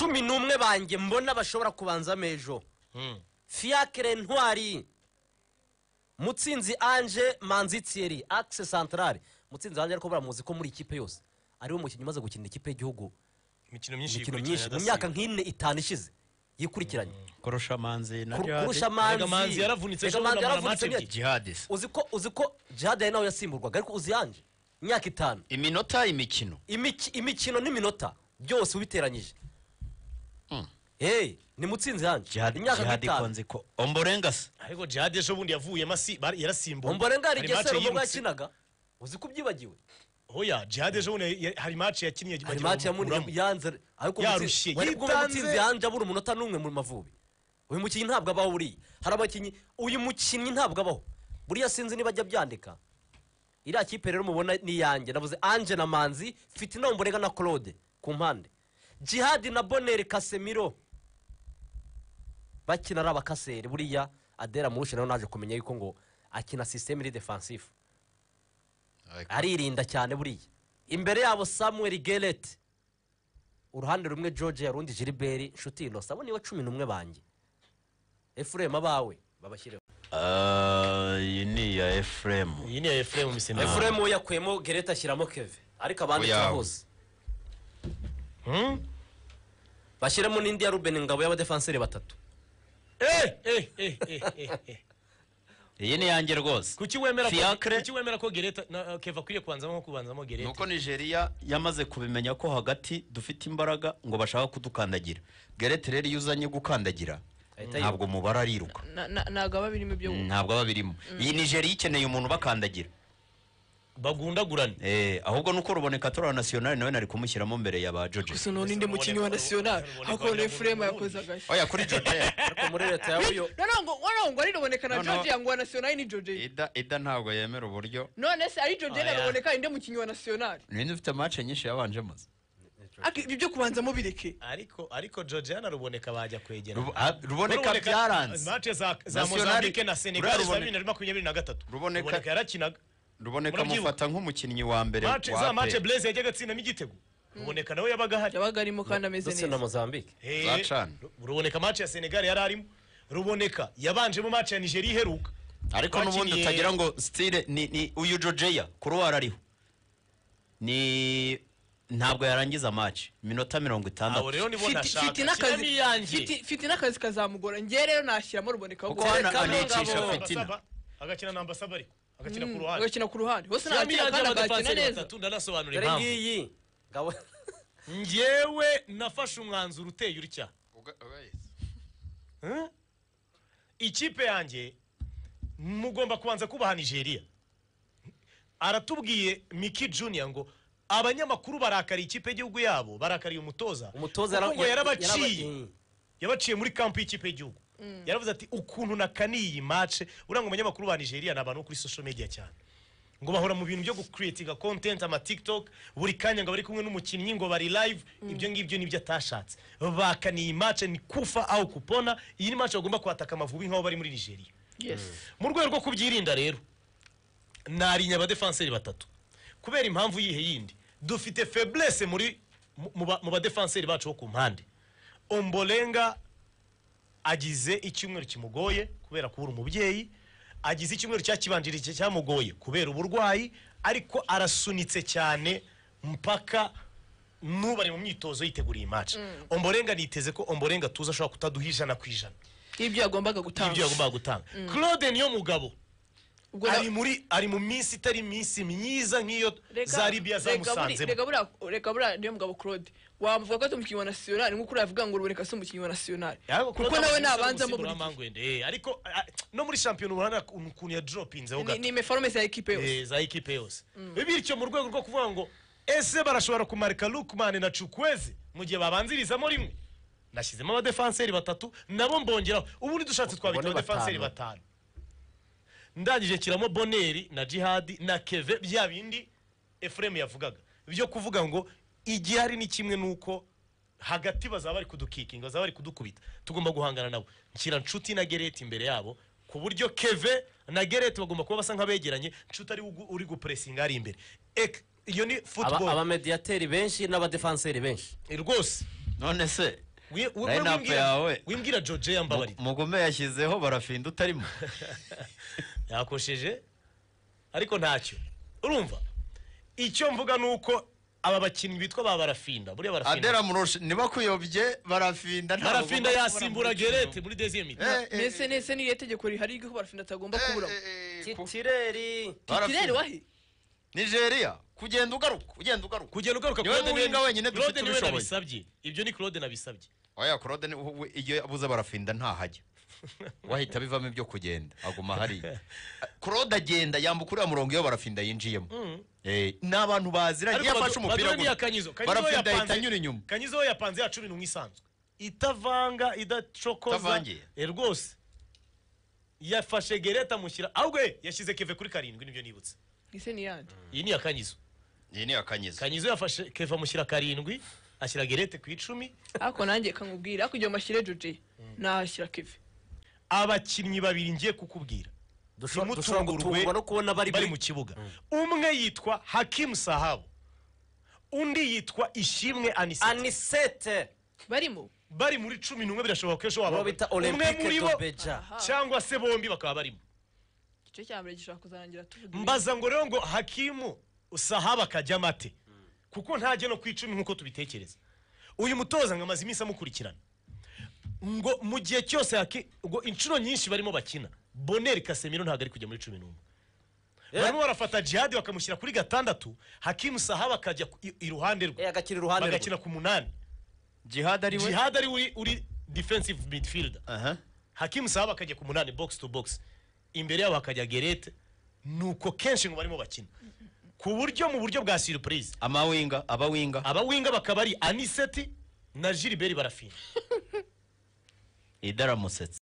11 banjye mbona bashobora kubanza mejo Fiacre Ntwari Mutsinzi Ange Manzi Thierry Axe Central Mutsinzi Ange ariko baramuzi ko muri ikipe yose ari we mukinnyi maze gukina ikipe y'igihugu imikino myinshi mu myaka nk'ine itanu ishize yikurikiranye kurusha Manzi na Manzi yaravunitse Jihadis uziko Jihad nawe yasimburwaga ariko uzi Ange imyaka 5 iminota imikino n'iminota byose ubiteranyije ni Mutsinzi Ange imyaka 5 ko Ombolenga ariko Jihad ejo bundi yavuye masi yarasimbuye Ombolenga ari gesero ubwo yakinaga uzi kubyibagiwe oya Jihad ejo bundi hari match yakiniye hari match yanze ariko Mutsinzi Ange abura umunota n'umwe mu Mavubi uyu mukinyi ntabwo abaho buri hari abakinyi uyu mukinyi ntabwo abaho buri yasinzi nibajya byandika ira kipe rero mubona ni yanjye navuze Ange na Manzi Fitina Ombolenga na Claude ku mpande Jihad na Bonner Casemiro bakina raba kasere buriya Adera Murusha nawe naje kumenya yuko ngo akina system iri defensive aririnda cyane buriya imbere yabo Samuel Gellert uruhande rumwe George yarundi Gilbert Shutino saboni we 11 banjye Ephraim abawe babashyireho yini ya Ephraim misema Ephraim yakwemo Gellert ashyiramo Keve ariko abandi cyahose bashyiremo n'indi ya Ruben Ngabo y'aba defenseur batatu iyi ni yanjye rwose kuki wemera ko Gereta Keva kwiye kubanzamo kubanzamo Gereta nuko Nigeria yamaze kubimenya ko hagati dufite imbaraga ngo bashaka kudukandagira Gereta rero yuzanye gukandagira ntabwo mubara ariruka ntabwo babirimo ibyo ntabwo babirimo iyi Nigeria ikeneye umuntu bakandagira bagundagurane ahubwo nuko Ruboneka tora national nawe nari kumushyiramo mbere ya ba George gusa none inde mukinyi wa national hako Ephraim yakoza gashi oya kuri George ariko muri leta yabuyo ngo ari Ruboneka na George ngo wa national ni George ida ntabwo yemera uburyo none se ari George na Ruboneka inde mukinyi wa national ninde ufite match nyinshi yabanje maze ibyo kubanzamo bireke ariko George na Ruboneka bajya kwegera Ruboneka byaranze match za Mozambique na Senegal 2023 Ruboneka yarakinaga Ruboneka mufata nk'umukinnyi wa mbere wa za match Blaze yajyaga tsinda n'igitego Ruboneka nawe yabaga arimo kandi ameze neza na Mozambique Ruboneka match ya Senegal yararimo Ruboneka yabanje mu match ya Nigeria iheruka ariko nubundi utagira ngo style ni uyu Georgia kuruwara ariho ni ntabwo yarangiza match minota 60 fiti n'akazi kazamugora ngiye rero nashyiramo Ruboneka kuko anicisha Fitina agakina namba sabari agakina ku ruhande hose ntakina kandi agakina neza ndanasobanura impamvu ngiyi ngabo ngewe nafashe umwanzuro uteye uricya ikipe yanjye mugomba kubanza kubaha Nigeria aratubwiye Miki Junior ngo abanyamakuru barakari ikipe y'igihugu yabo barakariye umutoza ngo yabaciye muri camp y'ikipe y'igihugu yaravuze ati ukuntu nakaniye match urango abanyamakuru ba Nigeria nabantu kuri social media cyane ngo bahora mu bintu byo gucreatinga content ama TikTok buri kanya ngo bari kumwe n'umukinnyi ngo bari live ibyo ngibyo nibyo atashatse bakaniye match ni kufa au kupona iyi ni match bagomba kwataka Amavubi nkaho bari muri Nigeria mu rwego rwo kubyirinda rero narinya aba defenseurs batatu kubera impamvu yihe yindi dufite faiblesse muri mu ba defenseurs bacu ku mpande Ombolenga agize icyumweru kimugoye kubera kubura umubyeyi agize icyumweru cyakibanjirije cyamugoye kubera uburwayi ariko arasunitse cyane mpaka nubari mu myitozo yiteguriye match Ombolenga niteze ko Ombolenga tuza ashobora kutaduhijana kwijana ibyo yagombaga gutanga Claude niyo mugabo ari mu minsi itari minsi myiza nk'iyo za Libya zamusanzemo reka bura niyo mugabo Claude wavuga ko umukinnyi wa national nkuko uravuga ngo Ruboneka se umukinnyi wa national kuko nawe nabanza mu ariko no muri champion urana ukuntu ya dropinze ho gato ni performance ya equipe yose bityo mu rwego rwo kuvuga ngo ese barashobora kumarika Lukman na Chukwueze mu gihe babanzirizamo rimwe nashyizemo aba defenseurs batatu nabo mbongeraho ubundi dushatse twabita aba defenseurs batanu ndagije kiramo Bonner na Jihad na Keve bya bindi Ephraim yavugaga byo kuvuga ngo igihari ni kimwe nuko hagati bazaba bari kudukikinga bazaba bari kudukubita tugomba guhangana nabo nshyira Nshuti na Gereta imbere yabo ku buryo Keve na Gereta bagomba kuba basa nkabegeranye Nshuti ari uri gupressinga ari imbere iyo ni football aba mediateur benshi n'aba defenseur benshi rwose none se wimbwira George yambabarira Mugume yashyizeho barafinda utarimo yakosheje ariko ntacyo urumva icyo mvuga nuko aba bakinnyi bitwa ba barafinda buriya barafinda Adera Muroshi niba kuyobye barafinda yasimbura Gerete muri deuxième mi-temps nese ni itegeko rihari ko barafinda atagomba kubura titireri wahi Nigeria kugenda ugaruka Claude Muwinga wenyine dufite niwe ubushobozi nabisabye ibyo ni Claude nabisabye oya Claude iyo abuze barafinda ntahajya wahita bivamo ibyo kugenda aguma hari Claude agenda yambuka uriya murongo iyo barafinda yinjiyemo n'abantu baziranye yafashe umupira barafinda ahita anyura inyuma Kanyizo yapanze ya 11 isanzwe itavanga idacokoza rwose yafashe Gereta mushyira ahubwo yashyize Keve kuri 7 nibyo nibutse ise ni yandi iyi ni Kanyizo Kanyizo yafashe Keve mushyira 7 ashyira Gerete ku 10 ako nanjye kankubwira ako igihe mashyire George nahashyira Keve abakinnyi babiri ngiye kukubwira dushobora gutungurwa no kubona bari mu kibuga umwe yitwa Hakim Sahabu undi yitwa Ishimwe Anisete bari muri 11 birashoboka ko ejo waba umwe muri bo cyangwa se bombi bakaba barimo igice cya mbere gishaka kuzarangira tuvuga mbaza ngo rero ngo Hakimu Sahaba kajya mate kuko ntajye no kwicumi nkuko tubitekereza uyu mutoza ngamaze iminsi amukurikirana ngo mu gihe cyose ngo inshuro nyinshi barimo bakina Bonner Casemiro ntago ari kujya muri 11 barimo barafata Jihad bakamushyira kuri 6 Hakim Sahaba akajya iruhande rwe bagakina ku 8 Jihad ari uri defensive midfielder Hakim Sahaba akajya ku 8 box to box imbere yabo akajya Gerete nuko kenshi ngo barimo bakina ku buryo mu buryo bwa surprise abawinga bakaba ari Aniseti na Gilbert Barafinda Idara Musetse